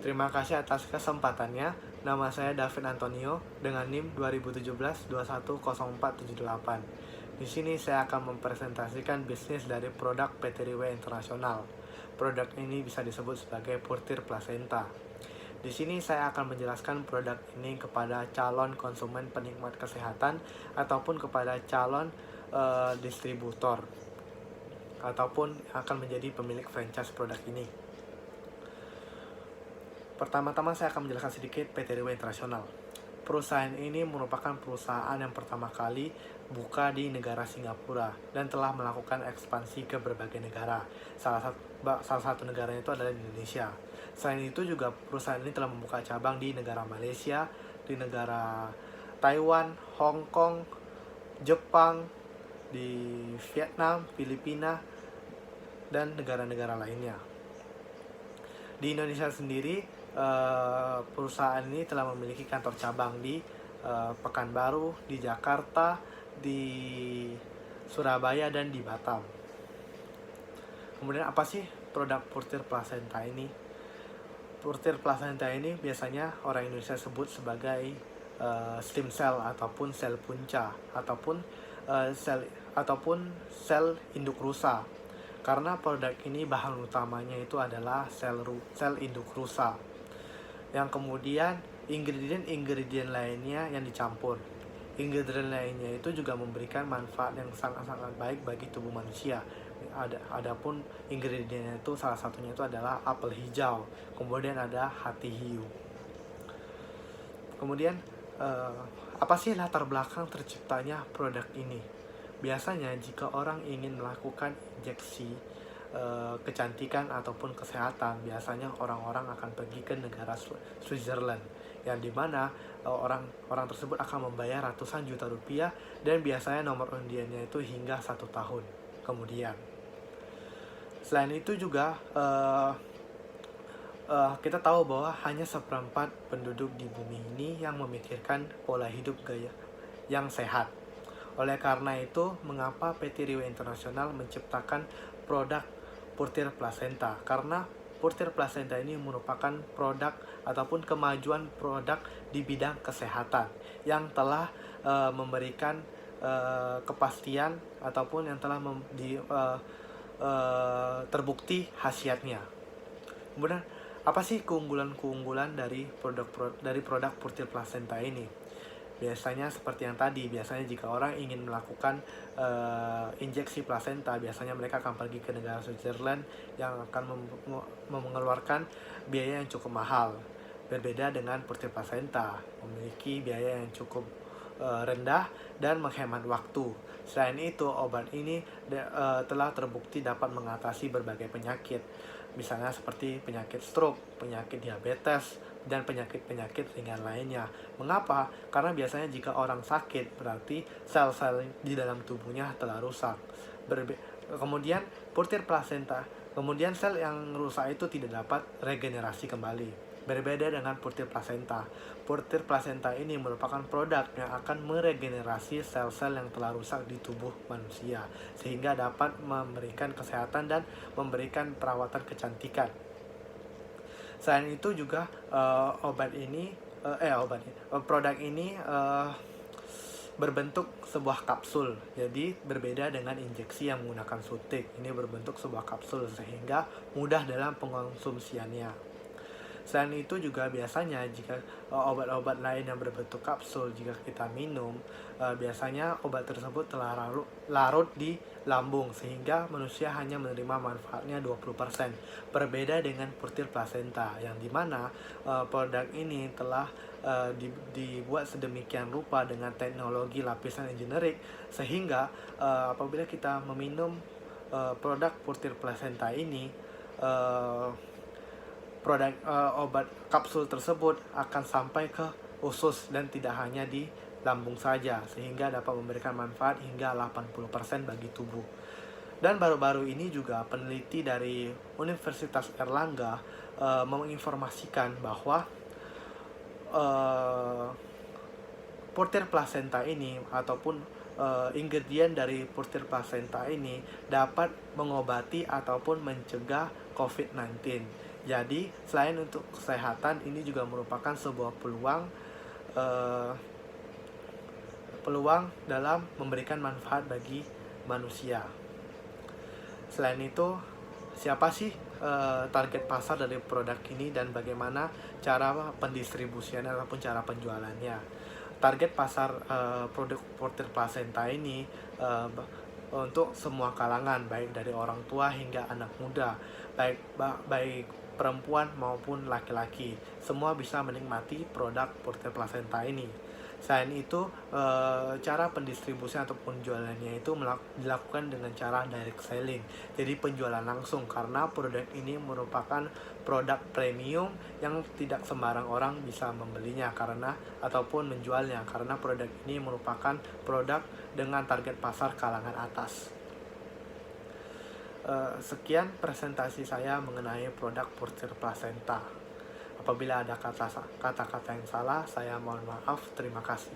Terima kasih atas kesempatannya. Nama saya David Antonio dengan NIM 2017-210478. Di sini saya akan mempresentasikan bisnis dari produk PT Riway Internasional. Produk ini bisa disebut sebagai Purtir Placenta. Di sini saya akan menjelaskan produk ini kepada calon konsumen penikmat kesehatan ataupun kepada calon distributor ataupun akan menjadi pemilik franchise produk ini. Pertama-tama saya akan menjelaskan sedikit PT Riway Internasional. Perusahaan ini merupakan perusahaan yang pertama kali buka di negara Singapura dan telah melakukan ekspansi ke berbagai negara. Salah satu negaranya itu adalah Indonesia. Selain itu juga perusahaan ini telah membuka cabang di negara Malaysia, di negara Taiwan, Hong Kong, Jepang, di Vietnam, Filipina, dan negara-negara lainnya. Di Indonesia sendiri, perusahaan ini telah memiliki kantor cabang di Pekanbaru, di Jakarta, di Surabaya, dan di Batam. Kemudian apa sih produk Purtir Placenta ini? Purtir Placenta ini biasanya orang Indonesia sebut sebagai stem cell ataupun sel punca ataupun sel induk rusa. Karena produk ini bahan utamanya itu adalah sel induk rusa, yang kemudian ingredient lainnya yang dicampur. Ingredient lainnya itu juga memberikan manfaat yang sangat-sangat baik bagi tubuh manusia. Adapun ingredientnya itu salah satunya itu adalah apel hijau, kemudian ada hati hiu. Kemudian apa sih latar belakang terciptanya produk ini? Biasanya jika orang ingin melakukan injeksi kecantikan ataupun kesehatan, biasanya orang-orang akan pergi ke negara Switzerland, yang dimana orang tersebut akan membayar ratusan juta rupiah dan biasanya nomor undiannya itu hingga 1 tahun kemudian. Selain itu juga kita tahu bahwa hanya 1/4 penduduk di bumi ini yang memikirkan pola hidup gaya yang sehat. Oleh karena itu, mengapa PT Riway Internasional menciptakan produk Purtir Placenta? Karena Purtir Placenta ini merupakan produk ataupun kemajuan produk di bidang kesehatan yang telah memberikan kepastian ataupun yang telah terbukti khasiatnya. Kemudian, apa sih keunggulan dari produk Purtir Placenta ini? Biasanya seperti yang tadi, biasanya jika orang ingin melakukan injeksi plasenta, biasanya mereka akan pergi ke negara Switzerland yang akan mengeluarkan biaya yang cukup mahal. Berbeda dengan Purtir Placenta, memiliki biaya yang cukup rendah dan menghemat waktu. Selain itu, obat ini telah terbukti dapat mengatasi berbagai penyakit, misalnya seperti penyakit stroke, penyakit diabetes, dan penyakit-penyakit ringan lainnya. Mengapa? Karena biasanya jika orang sakit, berarti sel-sel di dalam tubuhnya telah rusak. Kemudian Purtir Placenta, kemudian sel yang rusak itu tidak dapat regenerasi kembali. Berbeda dengan Purtir Placenta. Purtir Placenta ini merupakan produk yang akan meregenerasi sel-sel yang telah rusak di tubuh manusia, sehingga dapat memberikan kesehatan dan memberikan perawatan kecantikan. Selain itu juga produk ini berbentuk sebuah kapsul. Jadi berbeda dengan injeksi yang menggunakan suntik. Ini berbentuk sebuah kapsul sehingga mudah dalam pengkonsumsiannya. Selain itu juga biasanya jika obat-obat lain yang berbentuk kapsul, jika kita minum, biasanya obat tersebut telah larut di lambung sehingga manusia hanya menerima manfaatnya 20%. Berbeda dengan Purtir Placenta yang dimana produk ini telah dibuat sedemikian rupa dengan teknologi lapisan yang generik sehingga apabila kita meminum produk Purtir Placenta ini, obat kapsul tersebut akan sampai ke usus dan tidak hanya di lambung saja, sehingga dapat memberikan manfaat hingga 80% bagi tubuh. Dan baru-baru ini juga peneliti dari Universitas Erlangga menginformasikan bahwa Purtir Placenta ini ataupun ingredient dari Purtir Placenta ini dapat mengobati ataupun mencegah COVID-19. Jadi, selain untuk kesehatan, ini juga merupakan sebuah eh, peluang dalam memberikan manfaat bagi manusia. Selain itu, siapa sih target pasar dari produk ini dan bagaimana cara pendistribusiannya ataupun cara penjualannya? Target pasar produk portir plasenta ini untuk semua kalangan, baik dari orang tua hingga anak muda, baik perempuan maupun laki-laki, semua bisa menikmati produk portir plasenta ini. Selain itu, cara pendistribusian ataupun jualannya itu dilakukan dengan cara direct selling, jadi penjualan langsung, karena produk ini merupakan produk premium yang tidak sembarang orang bisa membelinya ataupun menjualnya, karena produk ini merupakan produk dengan target pasar kalangan atas. Sekian presentasi saya mengenai produk portir plasenta. Apabila ada kata-kata yang salah, saya mohon maaf. Terima kasih.